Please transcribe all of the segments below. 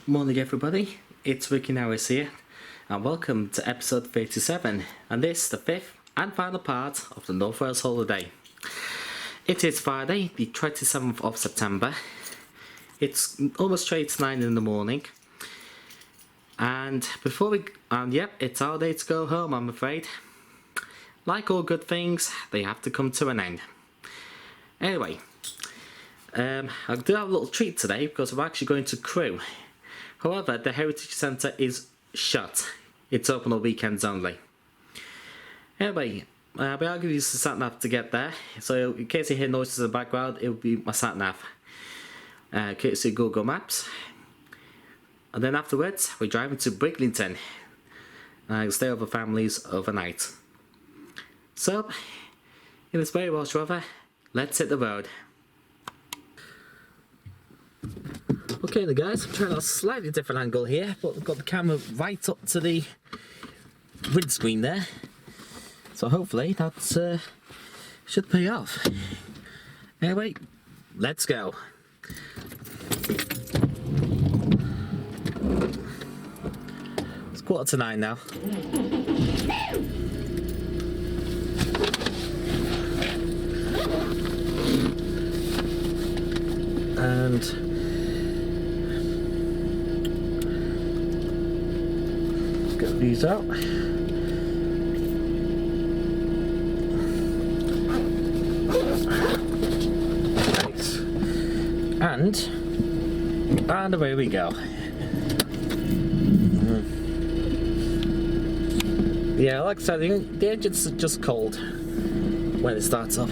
Morning everybody, it's Nowis here, and welcome to episode 37, and this the fifth and final part of the North Wales holiday. It is Friday, the 27th of September. It's almost straight 9 in the morning, and it's our day to go home, I'm afraid. Like all good things, they have to come to an end. Anyway, I do have a little treat today because we're actually going to Crewe. However, the Heritage Centre is shut. It's open on weekends only. Anyway, we are going to use the sat-nav to get there. So in case you hear noises in the background, it will be my sat-nav. Courtesy Google Maps. And then afterwards, we're driving to Briglington. And stay over families overnight. So, in this very Welsh weather, let's hit the road. Okay then guys, I'm trying a slightly different angle here, but we've got the camera right up to the windscreen there. So hopefully that should pay off. Anyway, let's go. It's 8:45 now. And get these out. Nice. And away we go. Yeah, like I said, the engine's just cold when it starts up.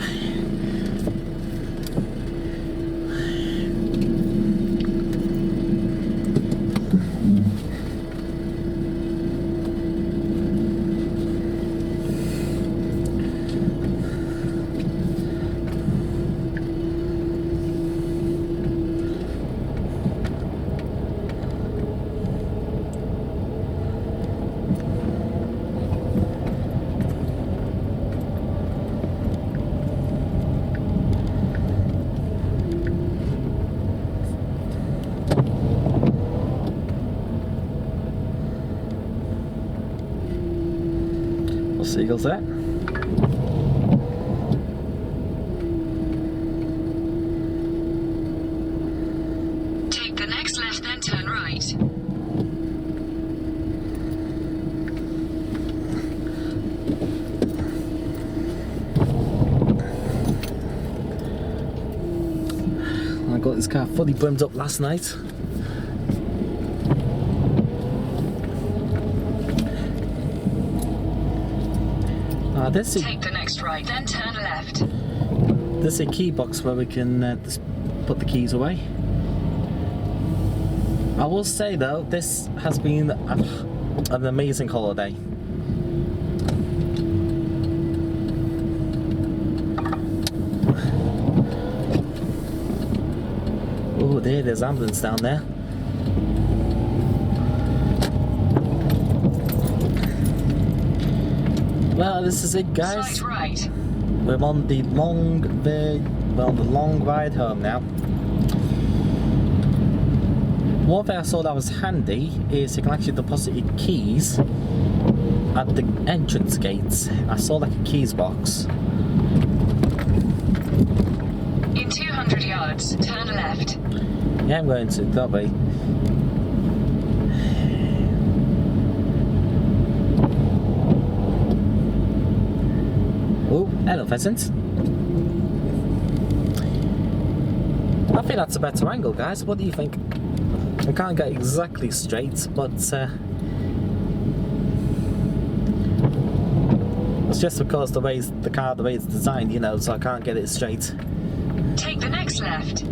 Seagulls there. Take the next left, then turn right. I got this car fully brimmed up last night. Take the next right, then turn left. This is a key box where we can just put the keys away. I will say though, this has been an amazing holiday. Oh dear, there's ambulance down there. Well, this is it, guys. Side right. We're on the long ride home now. One thing I saw that was handy is you can actually deposit your keys at the entrance gates. I saw like a keys box. In 200 yards, turn left. Yeah, I'm going to that way. Oh, hello pheasant. I think that's a better angle, guys. What do you think? I can't get exactly straight, but it's just because the way it's designed, you know, so I can't get it straight. Take the next left.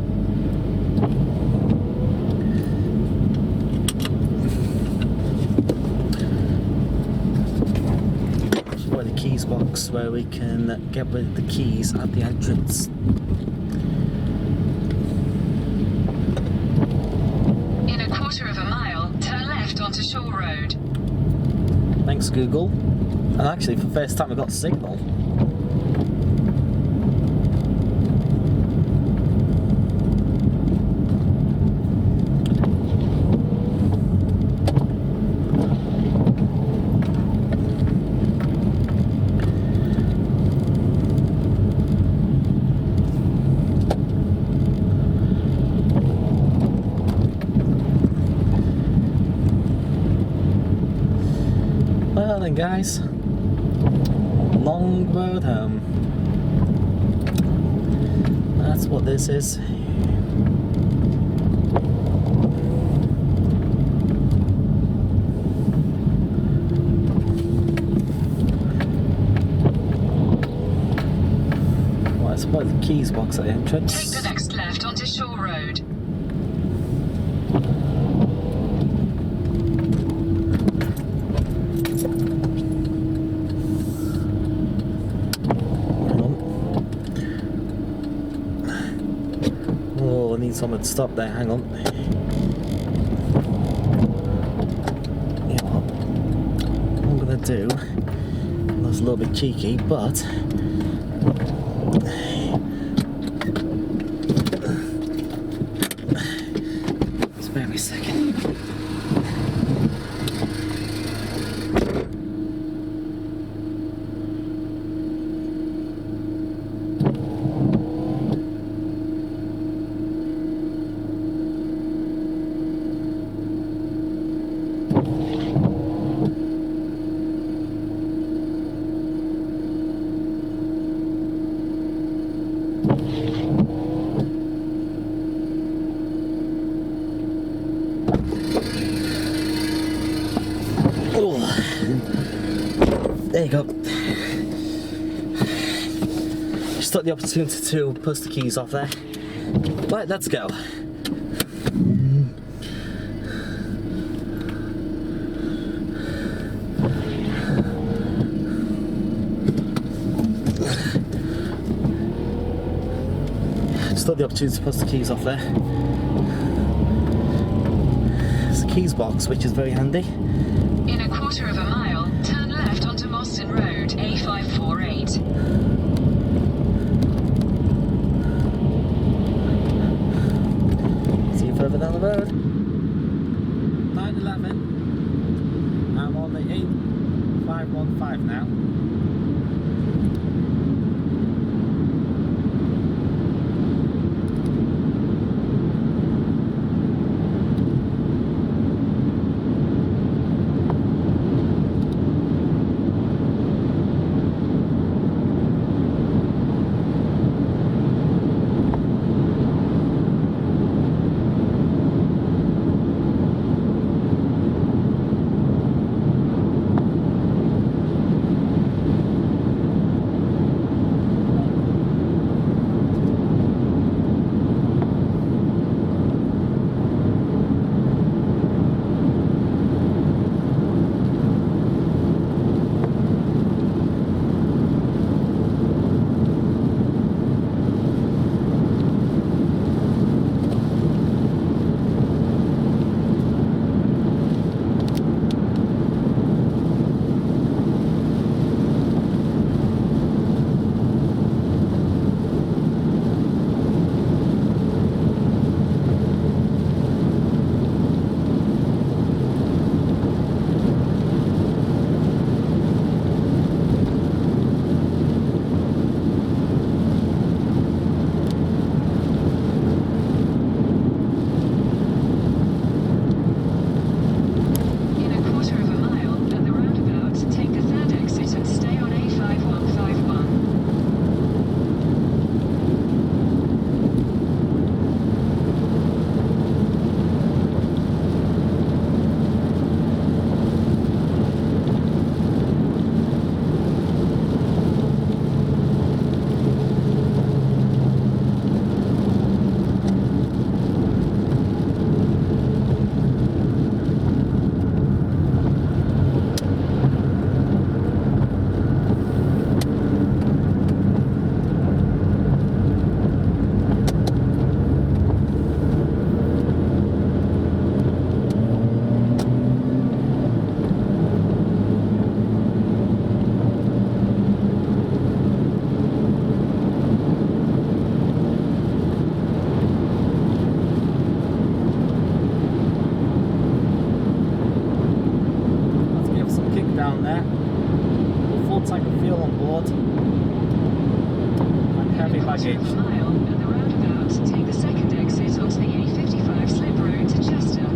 Keys box where we can get rid of the keys at the entrance. In a quarter of a mile, turn left onto Shore Road. Thanks Google. And actually for the first time I got signal. Well then guys, long road home. That's what this is. Well, I suppose the keys box at the entrance. Take the next left onto Shore Road. Oh, I need someone to stop there, hang on. Yeah, what I'm gonna do, that's a little bit cheeky, but spare me a second. There you go. Just took the opportunity to push the keys off there. Right, let's go. Just took the opportunity to push the keys off there. It's a keys box, which is very handy. In a quarter of a mile, turn left onto Moston Road, A548. See you further down the road. 911. I'm on the 8515 now. Down there, full tank of fuel on board, and heavy baggage. A mile at the roundabout, take the second exit onto the A55 slip road to Chester.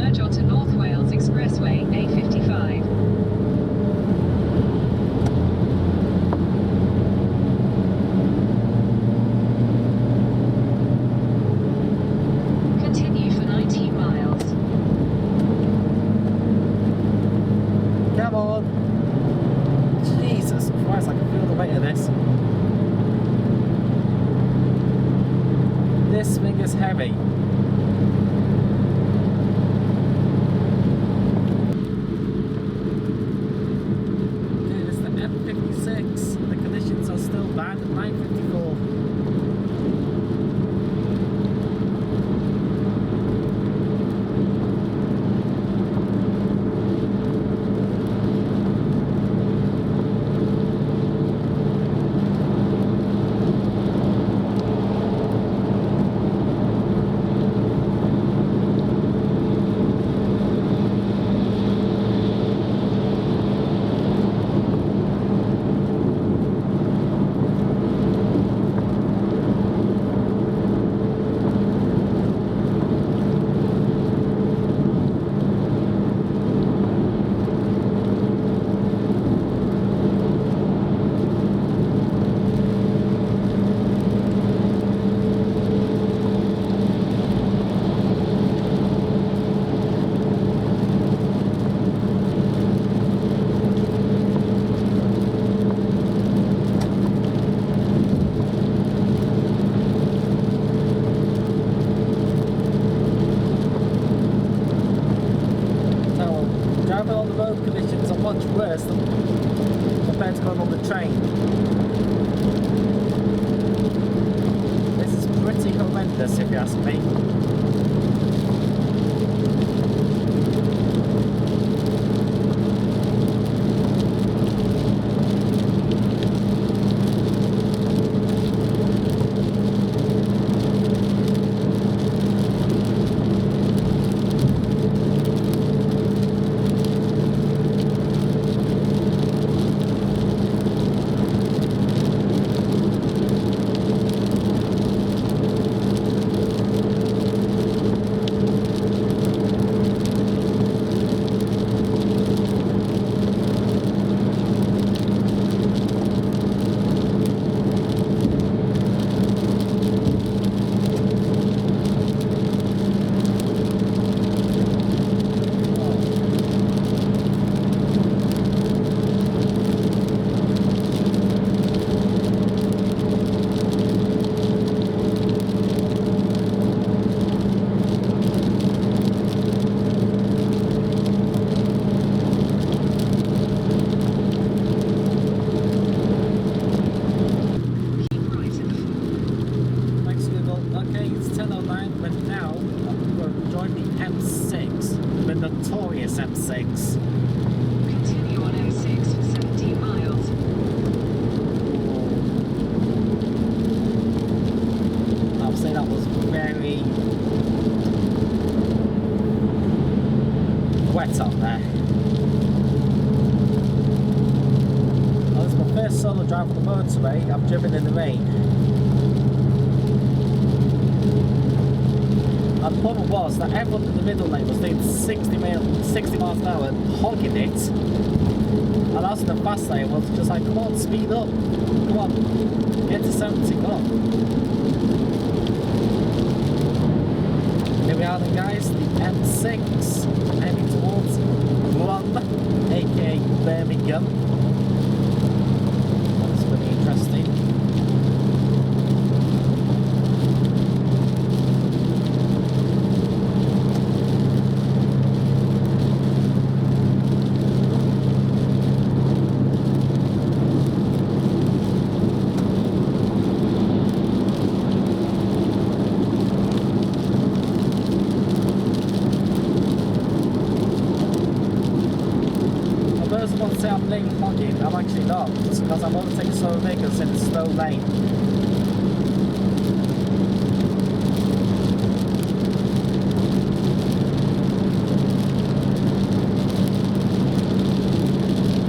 merge onto North Wales Expressway, A55. Continue for 19 miles. Come on! Jesus Christ, I can feel the weight of this. This thing is heavy. Dude, it's the M56. The conditions are still bad at 954. Driving on the road conditions are much worse than compared to going on the train. This is pretty horrendous if you ask me. M6. Continue on M6 for 17 miles. I'll say that was very wet up there. Well, this is my first solo drive on the motorway. I've driven in the rain. And the problem was that everyone in the middle lane was doing 60 miles an hour, hogging it. And I was in the fast lane, was just like, come on, speed up. Come on, get to 70, come on. Here we are then, guys, the M6, heading towards Crewe, aka Birmingham. That's really interesting. I say I'm lane hogging, I'm actually not, just because I'm only taking slow vehicles in a slow lane.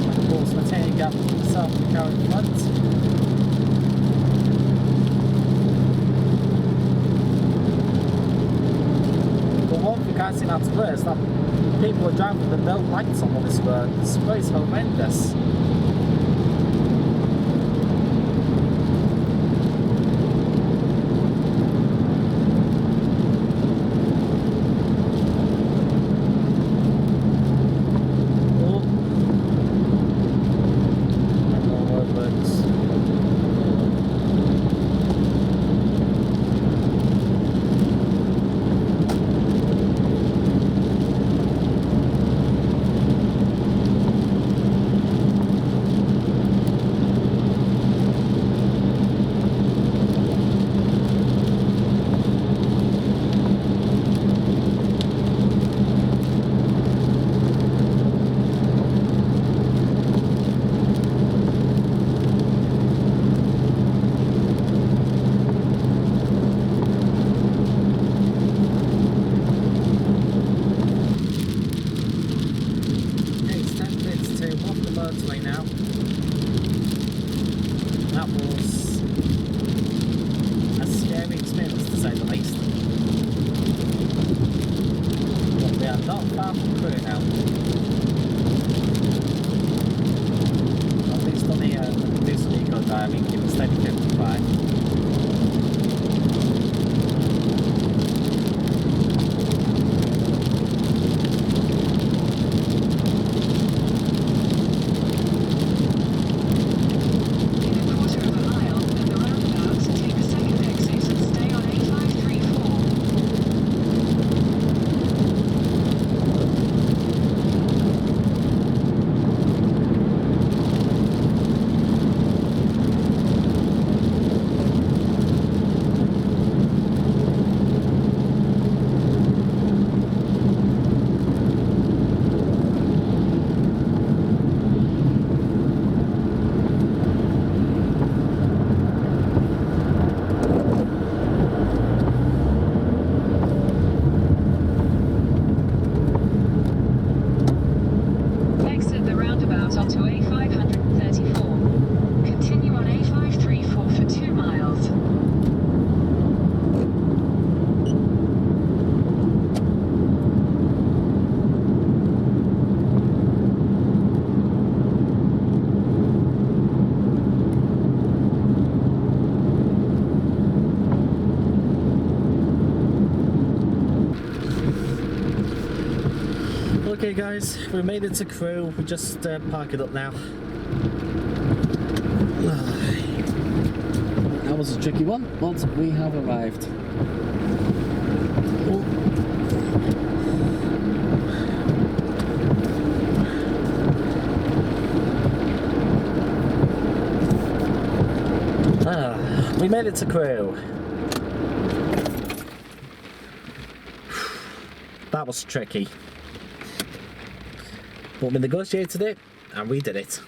Of course, maintaining gap between myself and the car in front. The one thing can't see that's worse. That people are driving with no lights on this road. This road is horrendous. Motorway now. That was a scary experience to say the least. But we are not far from Crewe now. At least on the do some eco driving, keep a steady 55. Onto A534. Continue on A534 for 2 miles. Okay guys, we made it to Crewe. We just park it up now. That was a tricky one, but we have arrived. We made it to Crewe. That was tricky. But we negotiated it, and we did it.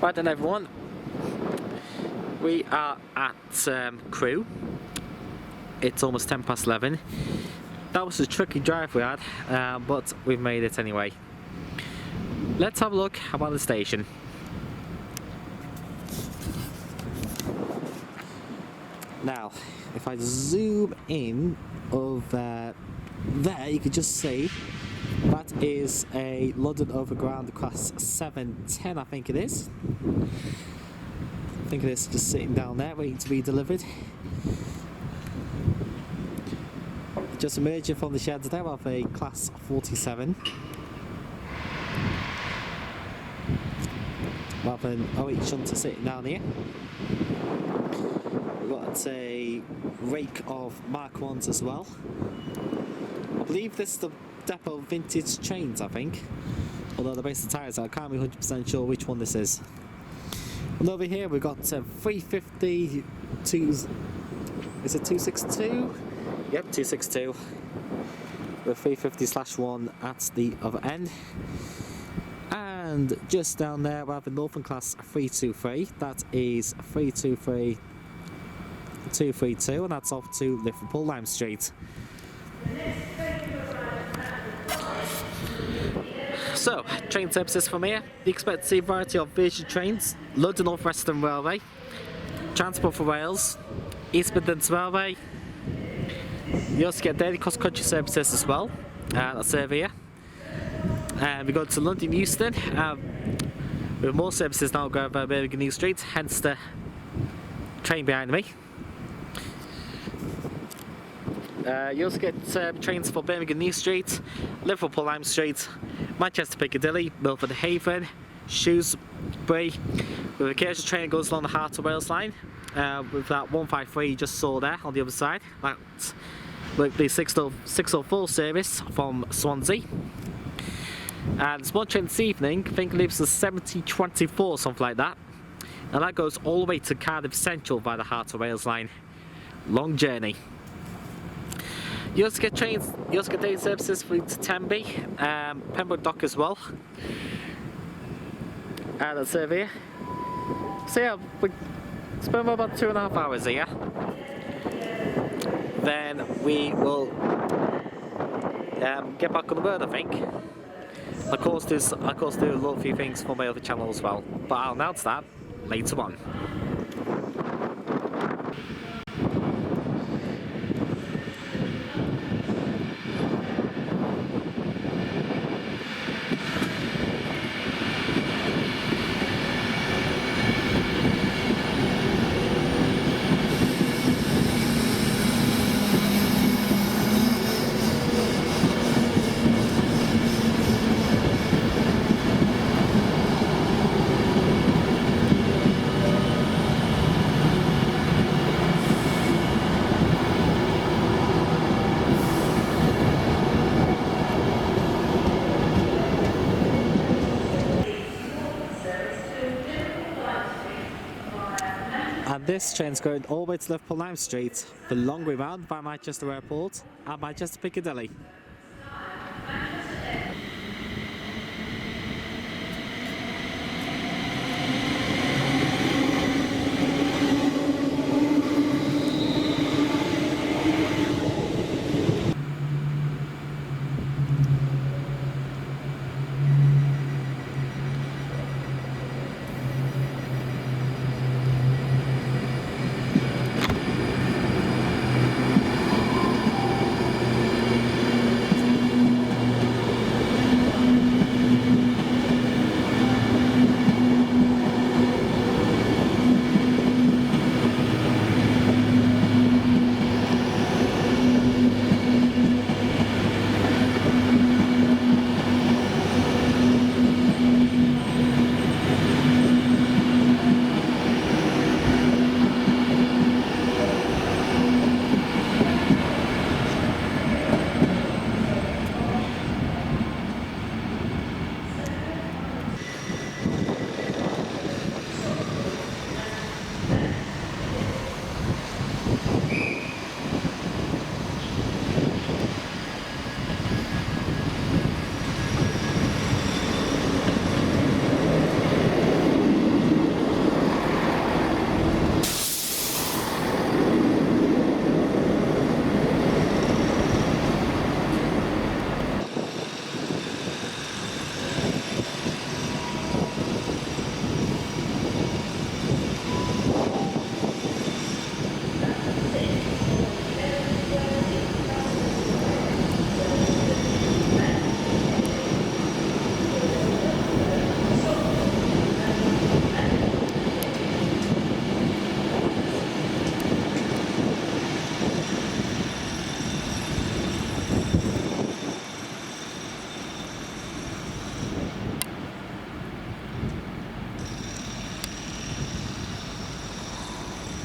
Right then everyone, we are at Crewe. It's almost 11:10. That was a tricky drive we had, but we've made it anyway. Let's have a look about the station. Now, if I zoom in over there, you can just see that is a London Overground class 710, I think it is. I think it is just sitting down there waiting to be delivered. Just emerging from the sheds there of a class 47. Rather than OH Shunter sitting down here. We've got a rake of Mark 1s as well. I believe this is the depot vintage trains, I think. Although the base of the tyres, I can't be 100% sure which one this is. And over here we've got 350 is it 262? Yep, 262. With 350/1 at the other end. And just down there we have the Northern class 323. That is 323 232, and that's off to Liverpool Lime Street. So, train services from here. You expect to see a variety of Virgin trains, London North Western Railway, Transport for Wales, East Midlands Railway. You also get daily cross country services as well. That's over here. We go to London Euston. With more services now going by Birmingham New Street, hence the train behind me. You also get trains for Birmingham New Street, Liverpool Lime Street, Manchester Piccadilly, Milford Haven, Shrewsbury. With occasional train that goes along the Heart of Wales line, with that 153 you just saw there on the other side. That's the 604 service from Swansea. And there's one train this evening, I think it leaves the 7024, something like that. And that goes all the way to Cardiff Central via the Heart of Wales line. Long journey. You also get trains, you also get daily services through to Tenby, Pembroke Dock as well. And that's over here. So yeah, we spend about 2.5 hours here. Then we will get back on the road, I think. Of course, do a lot of few things for my other channel as well, but I'll announce that later on. And this train's going all the way to Liverpool Lime Street, the long way round by Manchester Airport and Manchester Piccadilly.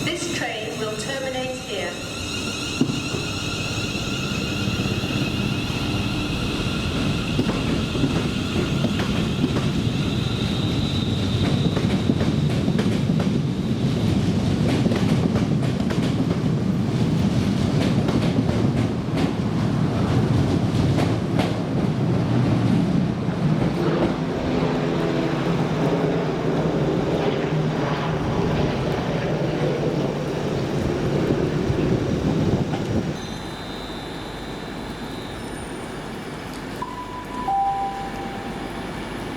This train will terminate here.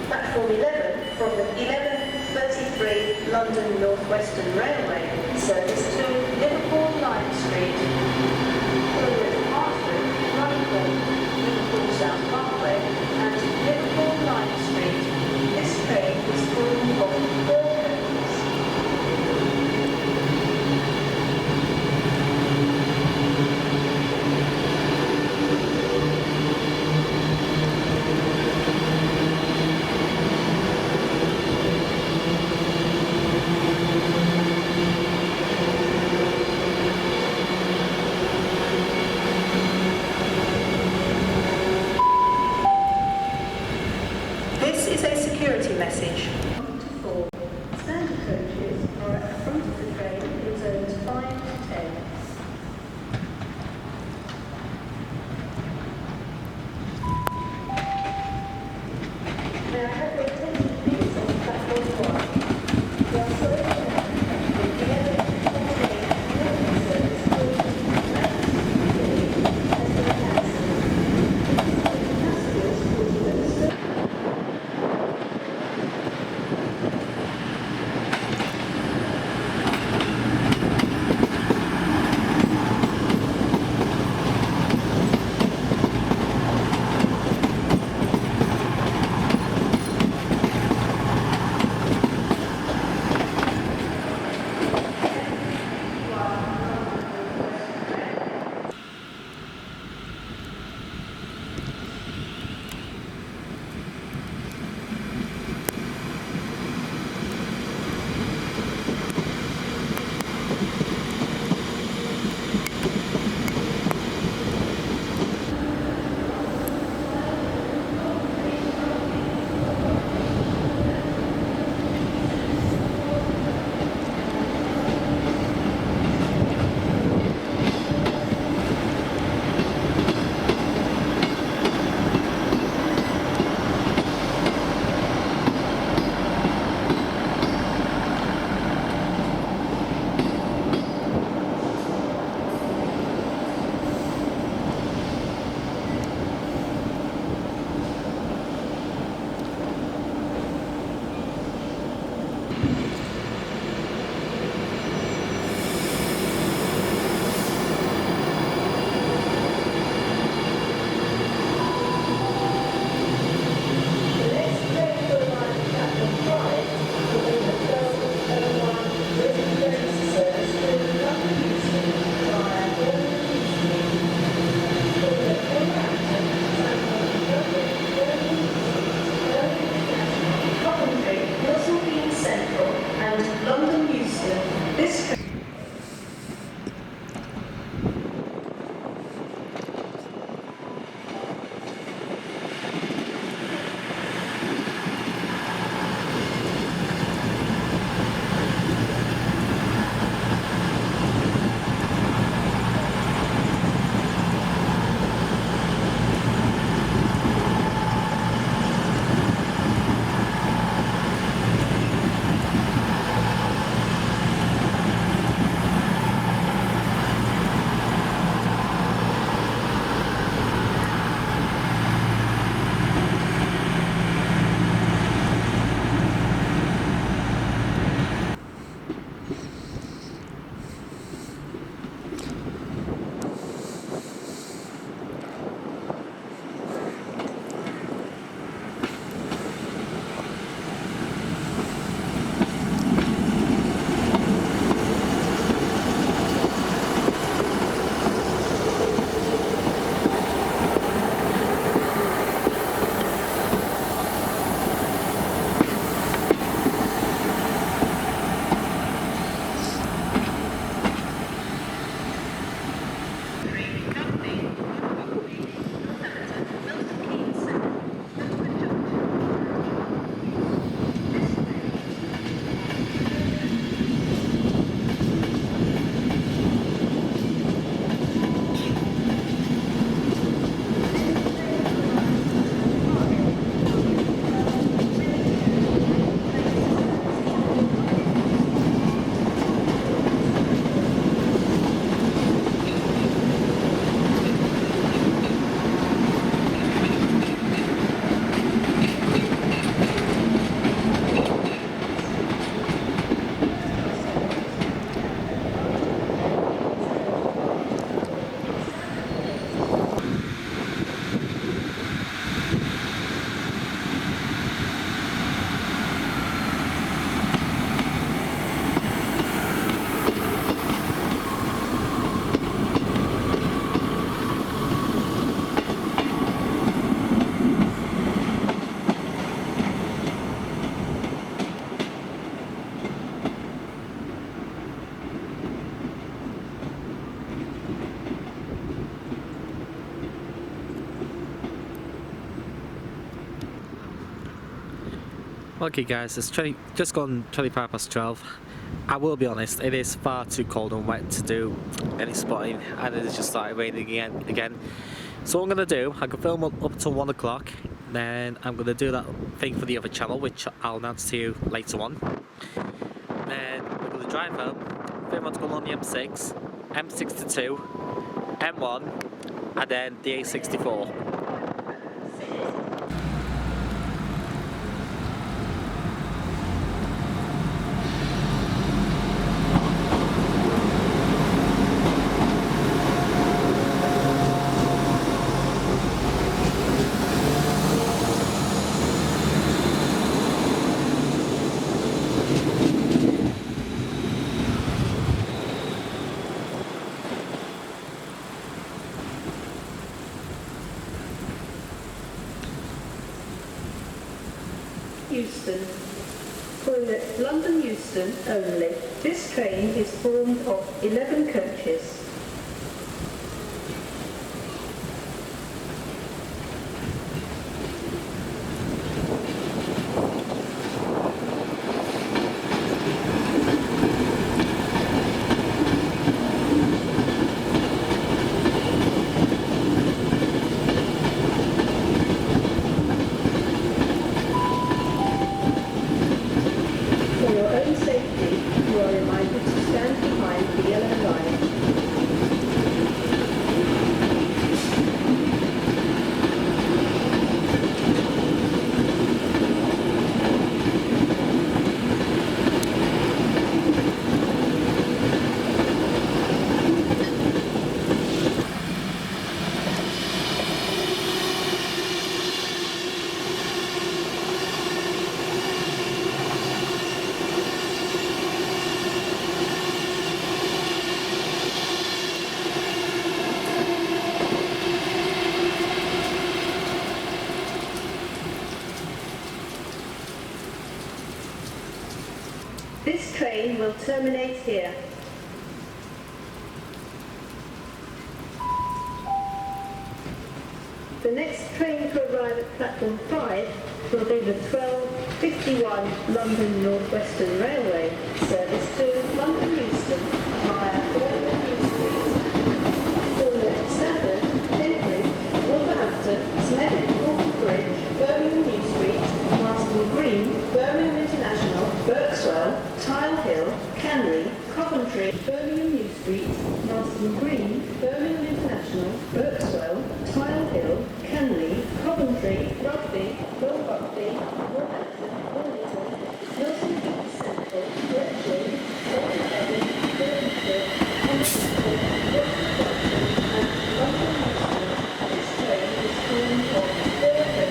Platform 11 from the 11:33 London North Western Railway service to Liverpool Line Street. Following Hartford, Runcorn, Liverpool South Parkway and Liverpool Line Street. This train is full of 4 coaches. This is a security message. 4. Okay guys, it's just gone 25 past 12. I will be honest, it is far too cold and wet to do any spotting, and it has just started raining again. So what I'm going to do, I can film up till 1 o'clock, then I'm going to do that thing for the other channel, which I'll announce to you later on. Then we're going to drive home, film what's going on the M6, M62, M1, and then the A64. Euston. For London Euston only, this train is formed of 11 coaches. This train will terminate here. The next train to arrive at platform 5 will be the 12:51 London North Western Railway, service to London Euston via Birmingham New Street, Fulham, Stafford, Henry, Wolverhampton, Smethwick, Walton Bridge, Birmingham New Street, Marston Green, Birmingham International, Berkswell, Tile Hill, Canley, Coventry, Birmingham New Street, Marston Green, Birmingham International, Berkswell, Tile Hill, Canley, Coventry, Rugby, Rugby, Wolverhampton, Mornington, Milton Keynes Central, Bletchley, Bolton Abbey, Birmingham, Huntington, Western Junction, and London Euston. This train is formed of 4 coaches.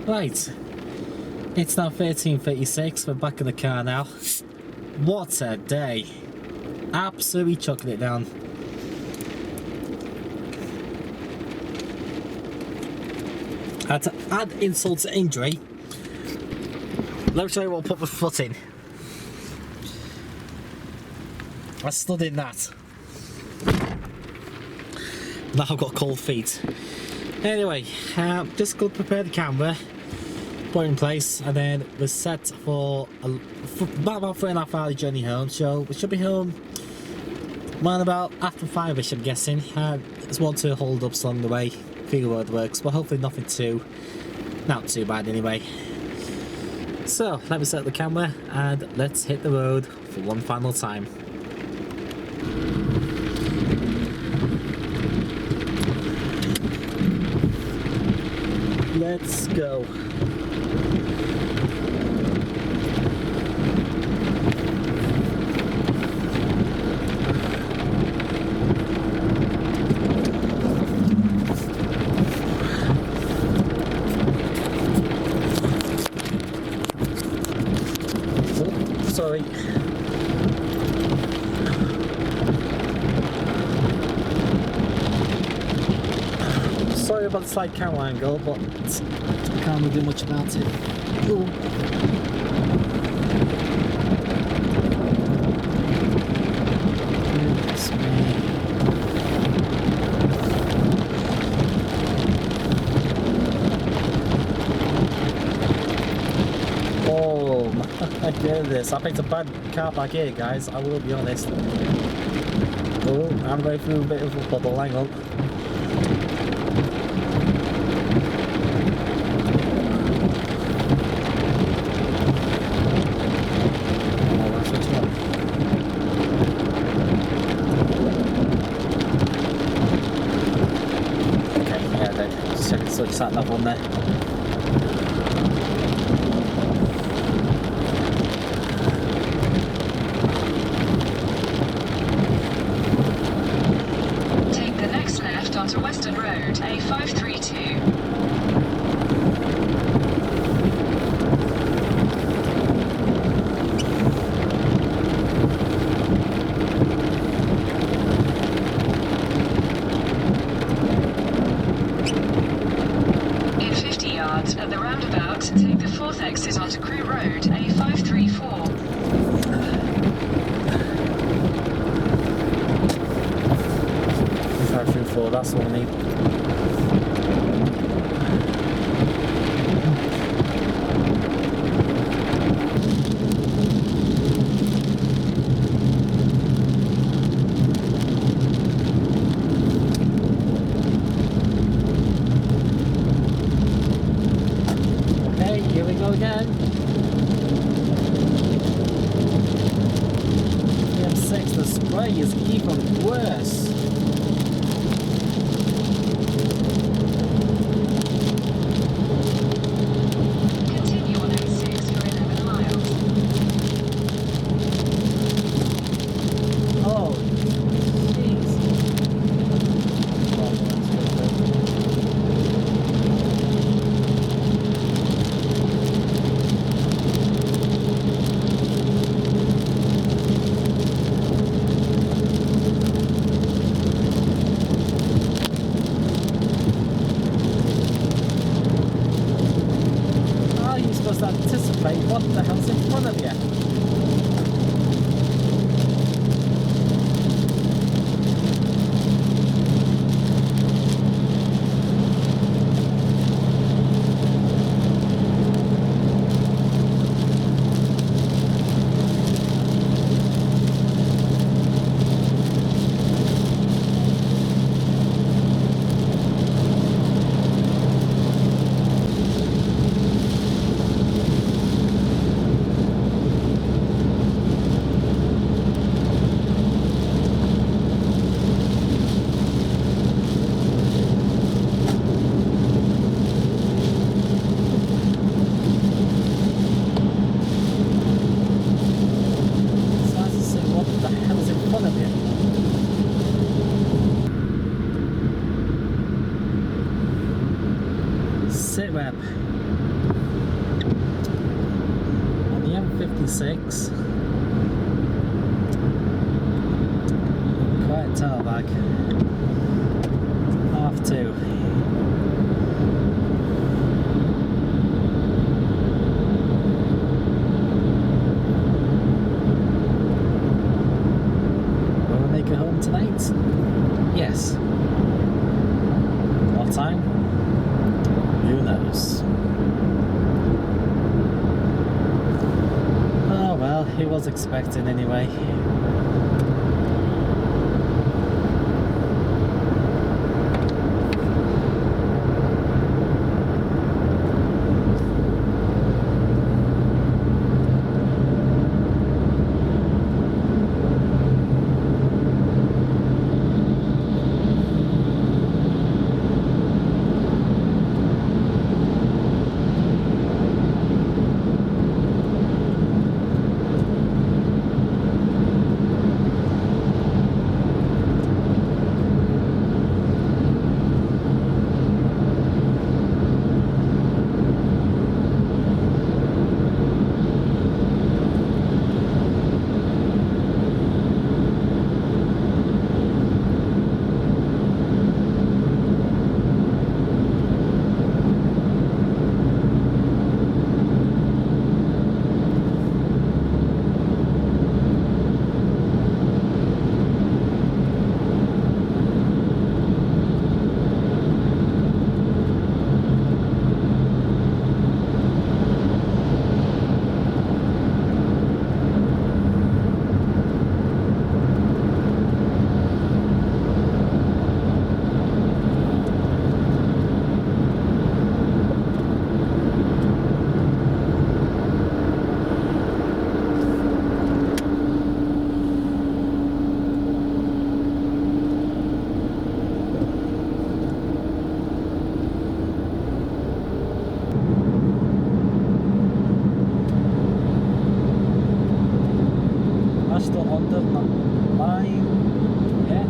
Right, it's now 13:36, we're back in the car now. What a day. Absolutely chucking it down. And to add insult to injury, let me show you what I put my foot in. I stood in that. Now I've got cold feet. Anyway, just go prepare the camera, put it in place, and then we're set for about 3.5 hour journey home. So we should be home around about after 5ish, I'm guessing. There's 1 or 2 hold ups along the way, few roadworks, but hopefully nothing not too bad anyway. So let me set the camera and let's hit the road for one final time. Let's go. Oh, sorry. Sorry about the slight camera angle, but I can't really do much about it. Ooh. of this. I picked a bad car park here, guys. I will be honest. Oh, I'm going through a bit of a puddle. Hang on. Switch sat nav on there. Take the next left onto Western Road, A532. At the roundabout, take the fourth exit onto Crewe Road, A534. 534, that's all I need. Here we go again. The M6, the spray is even worse. Continue on A6 for 11 miles. Oh, jeez. Anticipate what the hell's in front of you. Sit rep on the M56. Quite a tailback. Half two. Will we make it home tonight? Yes. What time? Who knows? Oh well, he was expecting anyway. line. Yeah.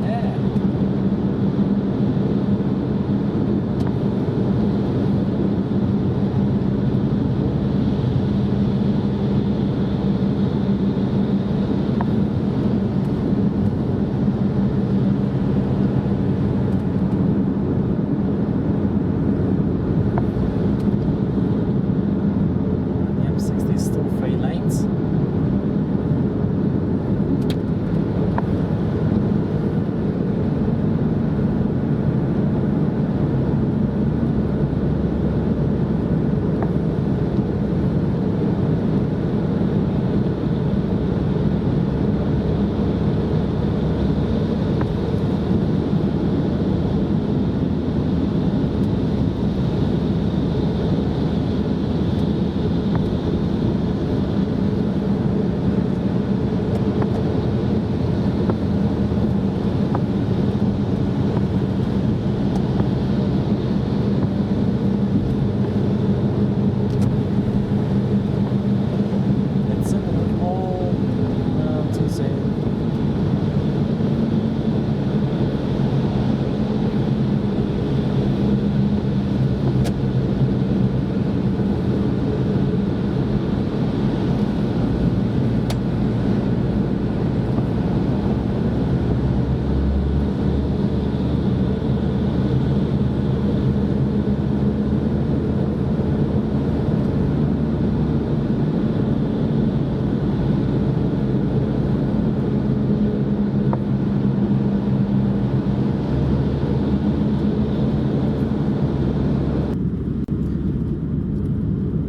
The M60 is still 3 lanes. It's a little more to say.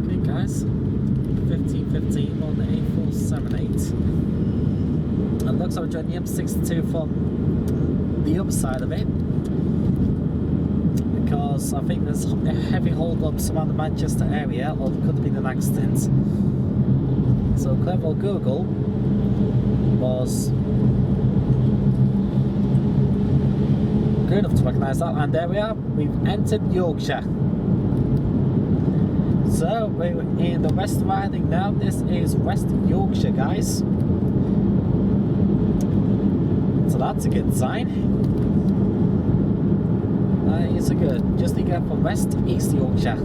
Okay guys, 15:15 on the A478. And looks like we're joining the M62 from the other side of it, because I think there's a heavy hold-ups around the Manchester area, or there could have been an accident. So clever old Google was good enough to recognise that, and there we are, we've entered Yorkshire. So we're in the West Riding now. This is West Yorkshire, guys. So that's a good sign. That is a good. Just to get from West East Yorkshire.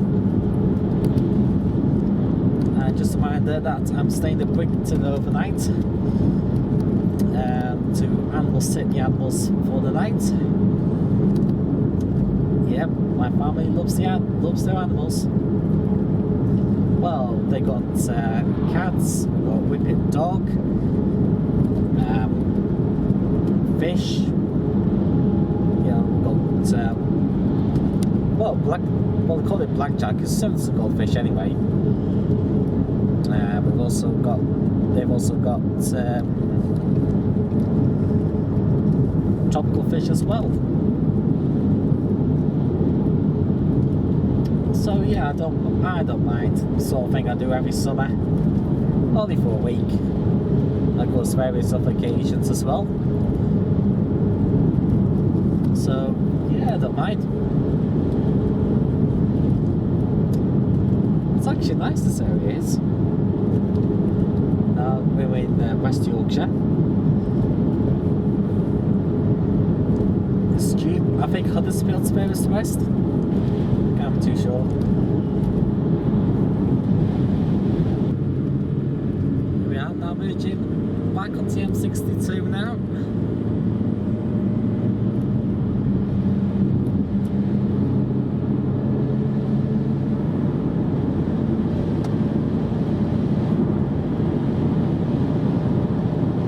And just a reminder that I'm staying at Brighton overnight to sit the animals for the night. Yep, my family loves their animals. Well, they got cats, we got whippet dog, fish. Yeah, we got well, they call it blackjack. It's similar to goldfish anyway. They've also got tropical fish as well. So yeah, I don't mind. Sort of thing I do every summer, only for a week. Of course, various other occasions as well. So yeah, I don't mind. It's actually nice, this area is. We're in West Yorkshire. I think Huddersfield's furthest west. I'm too sure. Here we are now, merging back onto the M62 now.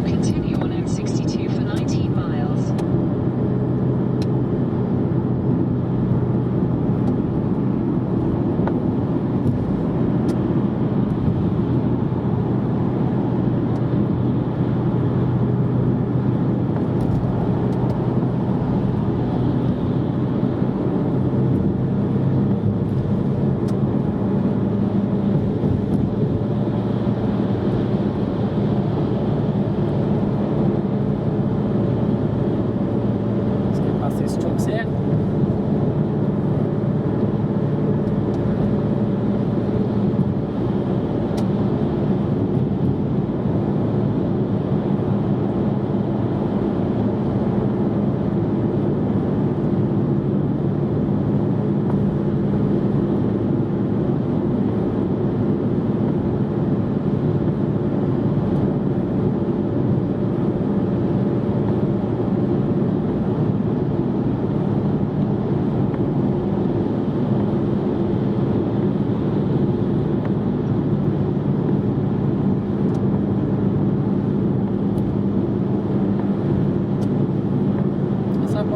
Continue on M62 for 19 miles.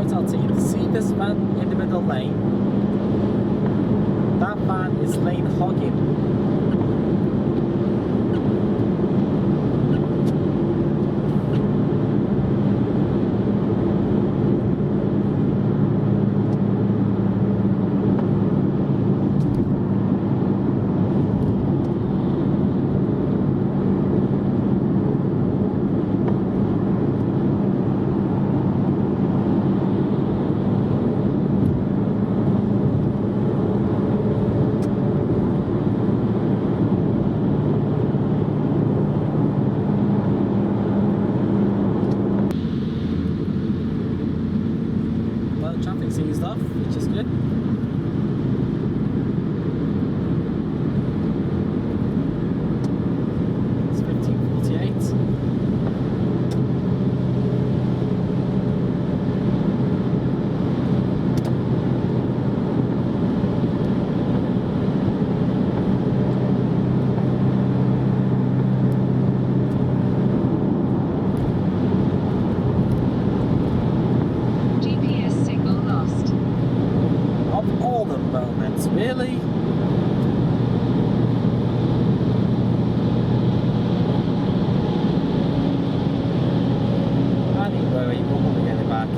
point out to you, see this van in the middle lane? That van is lane hogging. Traffic's eased off, which is good. It's 15:48. Moments, really? Anyway, we'll get it back.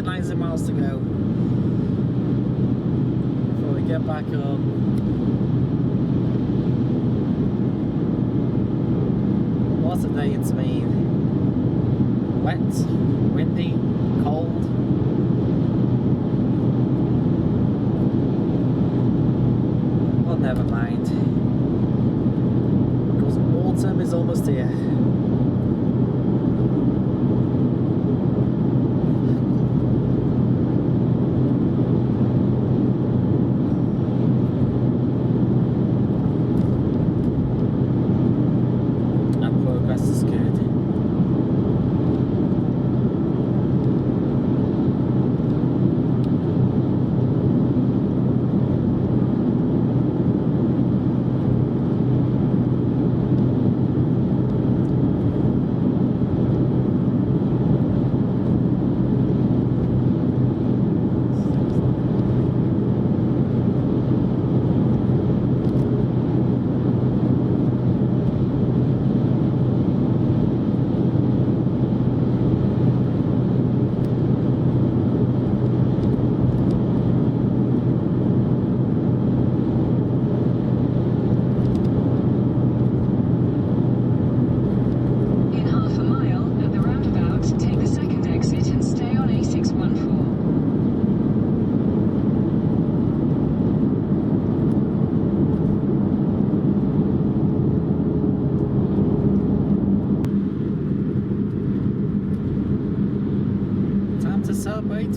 recognizing miles to go before we get back home. What a day it's been. Wet, windy, cold. Well, never mind. Because autumn is almost here.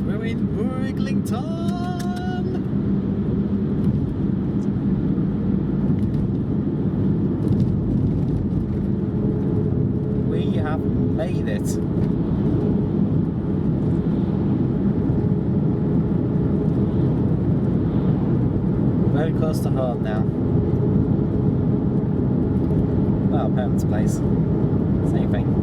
We're in Burglington! We have made it. Very close to home now. Well, parents' place. Same thing.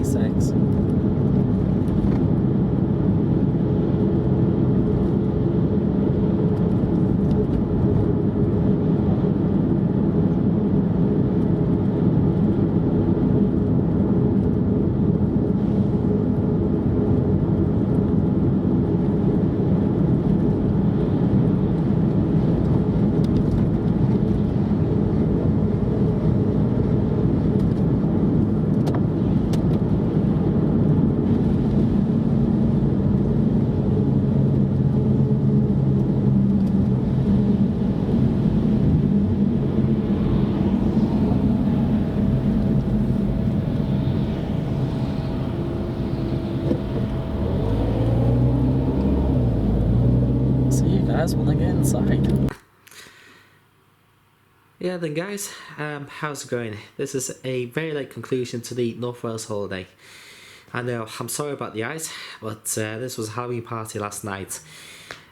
Sex. When I get inside. Yeah then guys, how's it going? This is a very late conclusion to the North Wales holiday. I know, I'm sorry about the ice, but this was a Halloween party last night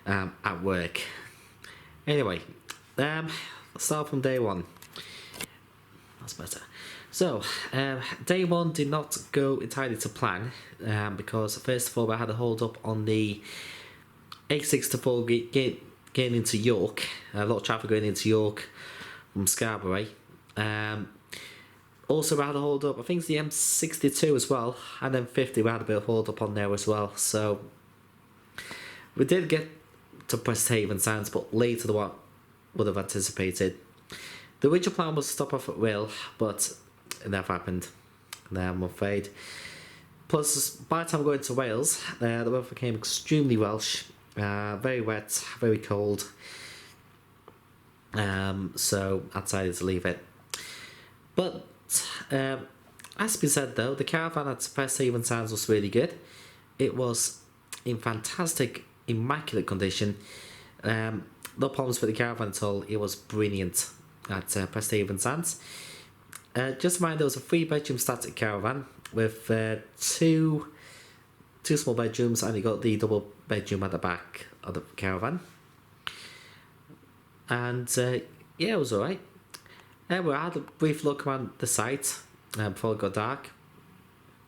at work. Anyway, let's start from day one. That's better. So, day one did not go entirely to plan, because first of all we had a hold up on the A64 getting into York. A lot of traffic going into York from Scarborough. Also we had a hold up, I think it's the M62 as well, and then 50 we had a bit of hold up on there as well. So we did get to Presthaven Sands, but later than what would have anticipated. The original plan was to stop off at Will, but it never happened, I'm afraid. Plus, by the time we got into Wales, the weather became extremely Welsh. Very wet, very cold. So I decided to leave it. But as been said though, the caravan at Presthaven Sands was really good. It was in fantastic, immaculate condition. No problems with the caravan at all. It was brilliant at Presthaven Sands. Just mind, there was a 3-bedroom static caravan with two small bedrooms, and you got the double bedroom at the back of the caravan. and yeah, it was alright. We had a brief look around the site before it got dark.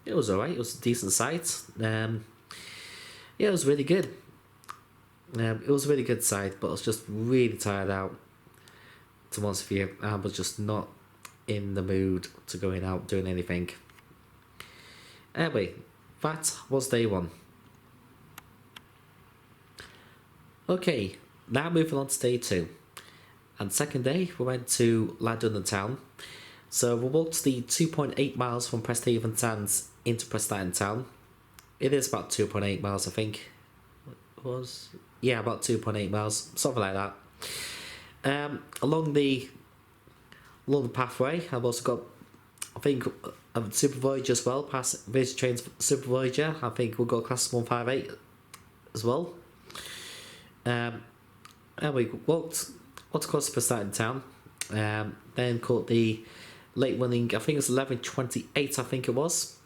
It was alright, it was a decent site. Yeah, it was really good. It was a really good site, but I was just really tired out, to be honest with you. I was just not in the mood to going out doing anything. Anyway, that was day one. Okay, now moving on to day two. And second day, we went to London town. So we walked the 2.8 miles from Presthaven Sands into Prestatyn town. It is about 2.8 miles, I think. Yeah, about 2.8 miles, something like that. Along the pathway, I've also got, I think, a Super Voyager as well, past Vision Trains Super Voyager. I think we'll go class 158 as well. And we walked across Prestatyn town, then caught the late running, I think it was 11:28, I think it was,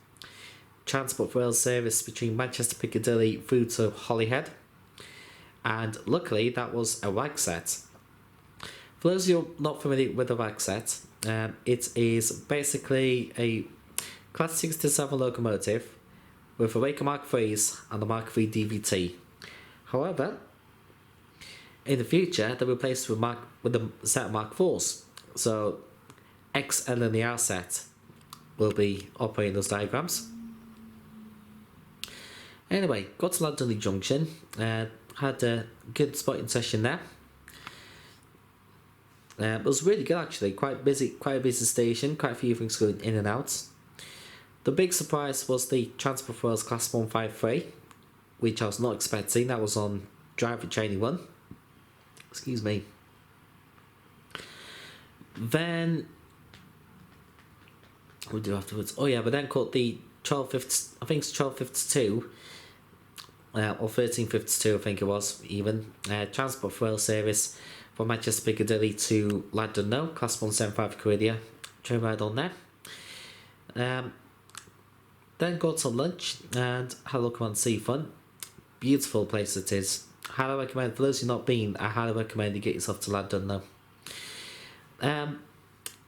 Transport Rail service between Manchester Piccadilly through to Holyhead. And luckily that was a wag set. For those of you not familiar with a wag set, it is basically a Class 67 locomotive with a Waker Mark 3s and a Mark 3 DVT. However, in the future they'll be replaced with a set of Mark 4s. So XLNER set will be operating those diagrams. Anyway, got to London Junction. Had a good spotting session there. It was really good actually, quite a busy station, quite a few things going in and out. The big surprise was the Transport Rails Class 153, which I was not expecting. That was on Driver Training 1. Excuse me. Then, what did we do afterwards? Oh yeah, but then caught the 1250, I think it's 1252. Or 1352, I think it was, even. Transport Rail service from Manchester Piccadilly to Llandudno, Class 175 Corridor. Train ride on there. Then got some lunch and had a look around Seafront. Beautiful place it is. Highly recommend, for those who've not been, I highly recommend you get yourself to Llandudno.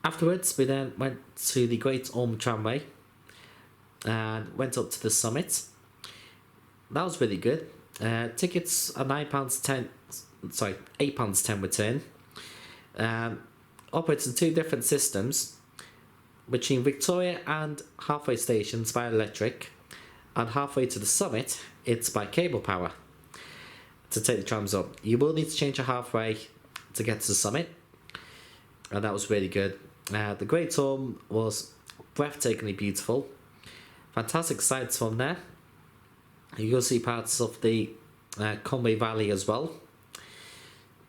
Afterwards, we then went to the Great Orme Tramway and went up to the summit. That was really good. Tickets are £8.10 return. Operates in two different systems between Victoria and halfway stations via electric, and halfway to the summit it's by cable power to take the trams up. You will need to change your halfway to get to the summit, and that was really good. The Great Orme was breathtakingly beautiful. Fantastic sights from there. You'll see parts of the Conway Valley as well.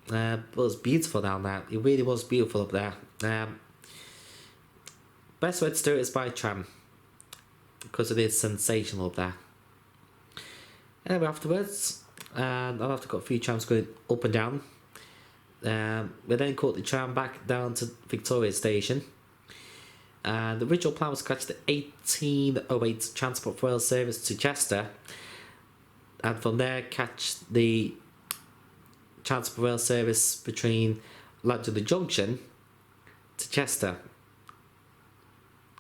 It was beautiful down there. It really was beautiful up there. Best way to do it is by tram, because it is sensational up there. Anyway, afterwards, I've got a few trams going up and down. We then caught the tram back down to Victoria Station. And the original plan was to catch the 1808 Transport Rail service to Chester, and from there catch the Transport Rail service between London Junction to Chester.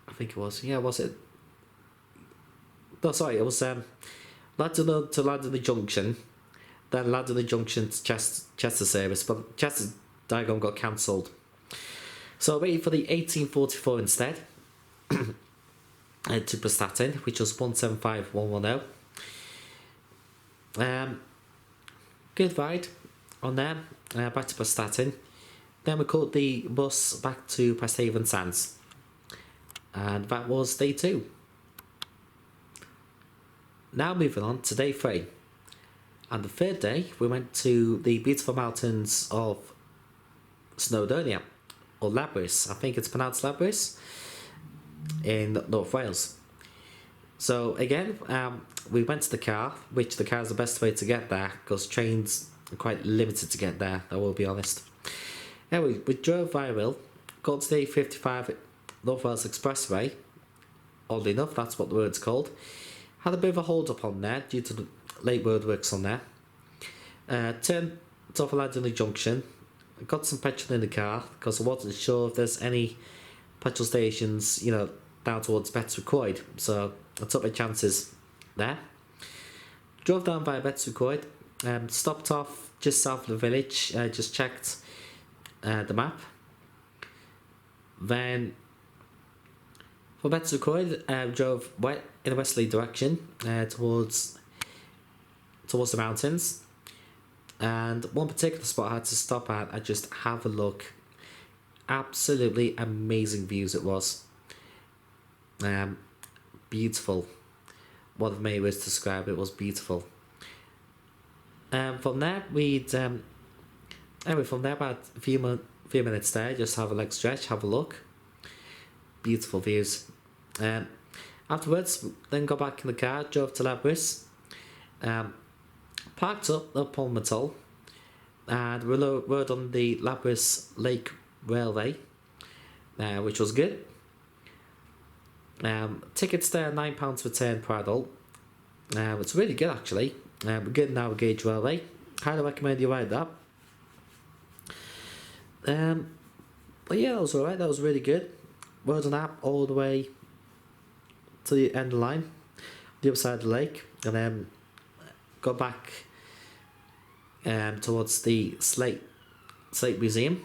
I think it was. Yeah, was it? No, sorry, it was London to London Junction, then London Junction to Chester service, but Chester diagram got cancelled. So I waited for the 1844 instead to Prestatyn, which was 175110. Good ride on there, back to Prestatyn. Then we caught the bus back to Presthaven Sands, and that was day 2. Now moving on to day 3. And the third day we went to the beautiful mountains of Snowdonia, or Labris, I think it's pronounced Labris, in North Wales. So again, we went to the car, which the car is the best way to get there, because trains are quite limited to get there, I will be honest. Anyway, we drove via rail, got to the 55 North Wales Expressway. Oddly enough, that's what the road's called. Had a bit of a hold up on there due to the late roadworks on there. Turned off Llandudno Junction, got some petrol in the car because I wasn't sure if there's any petrol stations, down towards Betws-y-Coed. So I took my chances there. Drove down via Betws-y-Coed, stopped off just south of the village, just checked the map. Then from Betws-y-Coed, drove in a westerly direction towards the mountains. And one particular spot I had to stop at and just have a look. Absolutely amazing views it was. Beautiful. One of my ways to describe it was beautiful. From there about a few minutes there, just have a leg stretch, have a look. Beautiful views. Afterwards, then got back in the car, drove to Nowis. Parked up the Palmertoll, and we rode on the Nowis Lake Railway, which was good. Tickets there £9 return per adult. It's really good actually. Good narrow gauge railway. Highly recommend you ride that. But yeah, that was alright. That was really good. Rode on that all the way to the end of the line, the other side of the lake, and then got back towards the Slate Museum.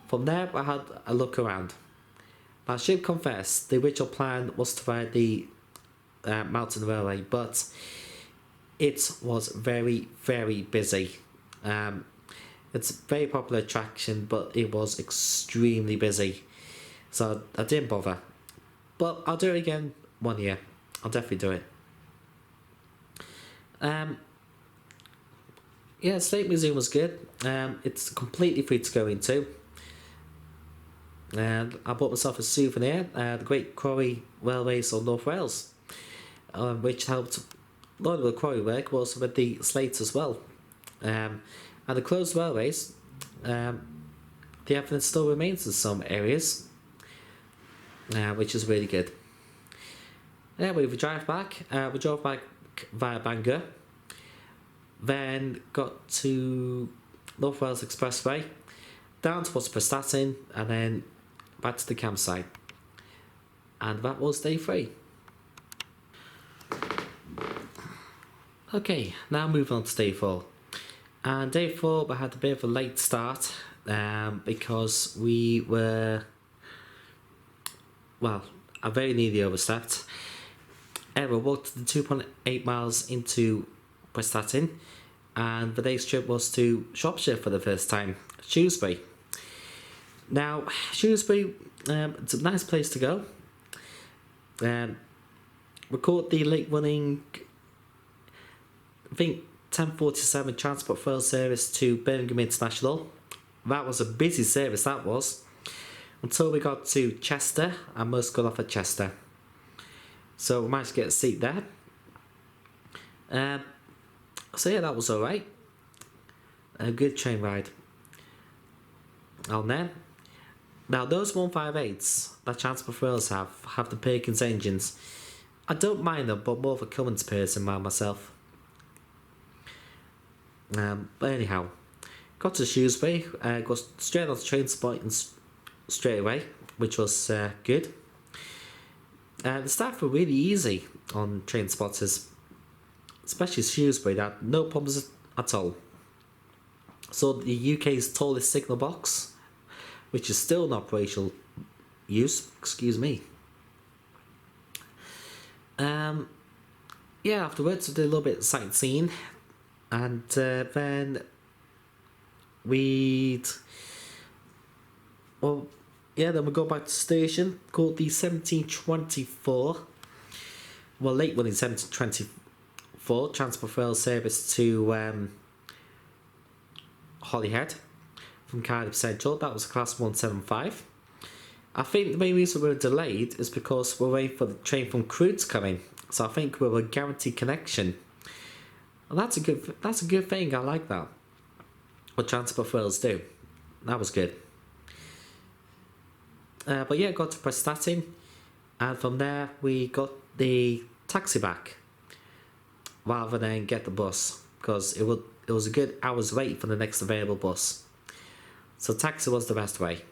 From there, I had a look around. Now, I should confess, the original plan was to ride the mountain railway, but it was very, very busy. It's a very popular attraction, but it was extremely busy, so I didn't bother. But I'll do it again one year. I'll definitely do it. Yeah, Slate Museum was good. It's completely free to go into. And I bought myself a souvenir, the Great Crewe Railways of North Wales, which helped a lot of the quarry work, but also with the slates as well. And the closed railways, the evidence still remains in some areas, which is really good. Anyway, we drove back via Bangor, then got to North Wales Expressway, down towards Prestatyn, and then back to the campsite. And that was day 3. Okay, now moving on to day 4. And day 4 we had a bit of a late start because we were, I very nearly overslept. We walked the 2.8 miles into Prestatyn, and the day's trip was to Shropshire for the first time, Shrewsbury. Now, Shrewsbury, it's a nice place to go. We caught the late running, I think, 10:47 Transport Rail service to Birmingham International. That was a busy service, that was, until we got to Chester, and most got off at Chester. So we managed to get a seat there. So yeah, that was alright. A good train ride. And then, now those 158s that Transport Rails have the Perkins engines. I don't mind them, but more of a Cummins person than myself. But anyhow, got to Shrewsbury, got straight on the train spot straight away, which was good. The staff were really easy on train spotters, especially Shrewsbury. They had no problems at all. So the UK's tallest signal box, which is still in operational use. Excuse me. Yeah, afterwards we did a little bit of sightseeing, and then we go back to the station, called the 1724, late running 1724 Transport Rail service to Holyhead from Cardiff Central. That was class 175. I think the main reason we were delayed is because we're waiting for the train from Crewe to come in. So I think we were guaranteed connection. And that's a good thing. I like that. What Transport Rails do. That was good. But yeah, got to Prestatyn, and from there we got the taxi back rather than get the bus, because it was a good hour's wait for the next available bus. So taxi was the best way.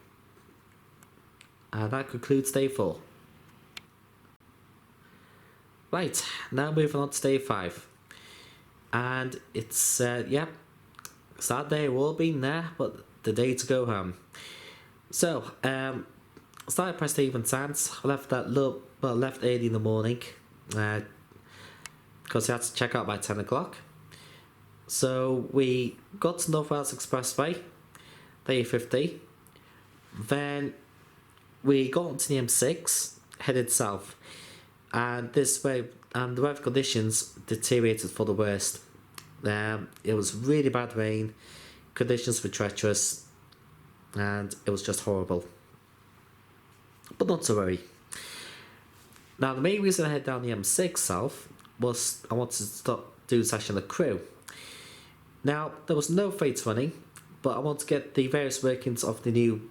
And that concludes day 4. Right, now moving on to day 5. And it's, sad day we've all been there, but the day to go home. So, started Preston Even Sands. I left left early in the morning, because I had to check out by 10 o'clock. So we got to North Wales Expressway, day 50. Then we got onto the M6, headed south. And this way, the weather conditions deteriorated for the worst. It was really bad rain, conditions were treacherous, and it was just horrible. But not to worry. Now, the main reason I head down the M6 south was I wanted to do a session at Crewe. Now, there was no freight running, but I want to get the various workings of the new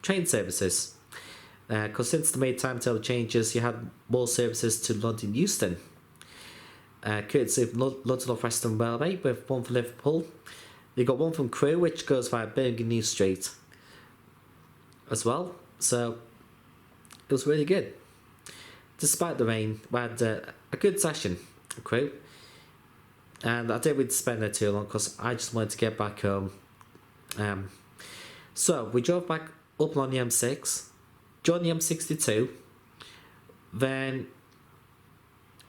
train services. Because since the made timetable changes, you had more services to London Euston. Courtesy of London North Western Railway, with one from Liverpool. You got one from Crewe, which goes via Birmingham New Street as well. So it was really good. Despite the rain, we had a good session at Crewe. And I didn't really spend there too long because I just wanted to get back home. So we drove back up on the M6, joined the M62. Then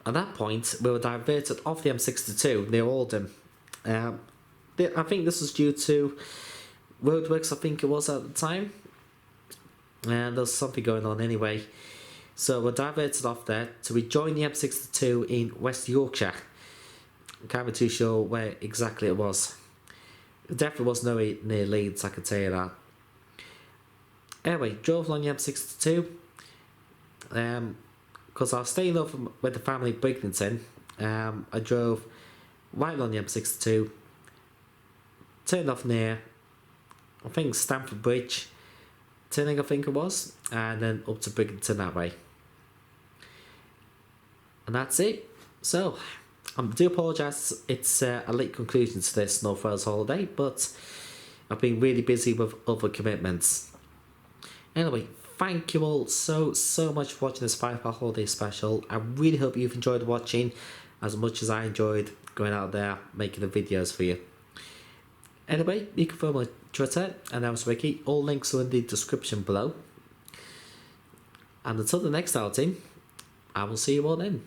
at that point we were diverted off the M62 near Oldham. I think this was due to roadworks, I think it was at the time. And there was something going on anyway. So we're diverted off there to rejoin the M62 in West Yorkshire. I can't be too sure where exactly it was. It definitely was nowhere near Leeds, I can tell you that. Anyway, drove along the M62. Because I was staying over with the family in Brignington. I drove right along the M62. Turned off near, I think, Stamford Bridge. Turning, I think it was. And then up to Brignington that way. And that's it. So, I do apologise, it's a late conclusion to this North Wales holiday, but I've been really busy with other commitments. Anyway, thank you all so much for watching this 5-part holiday special. I really hope you've enjoyed watching as much as I enjoyed going out there making the videos for you. Anyway, you can follow my Twitter, and that was Ricky. All links are in the description below. And until the next outing, I will see you all then.